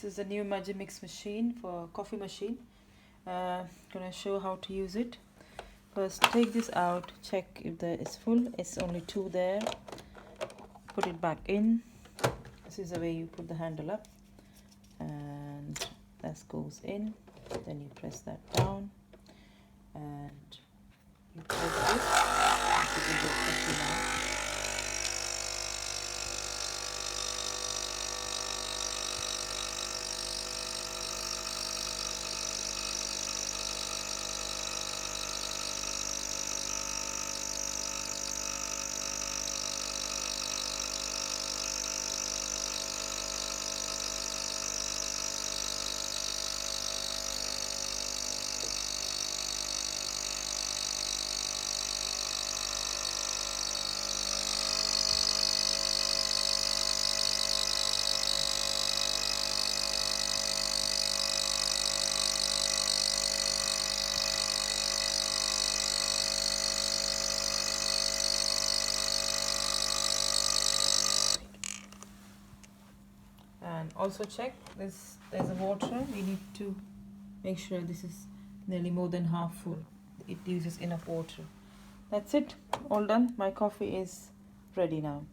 This is a new Magimix machine for coffee machine. Gonna show how to use it. First, take this out, check if there is full. It's only 2 there. Put it back in. This is the way you put the handle up, and that goes in. Then you press that down, and you press this. This is your coffee now. And also check this, there's a water. We need to make sure this is nearly more than half full. It uses enough water. That's it, all done. My coffee is ready now.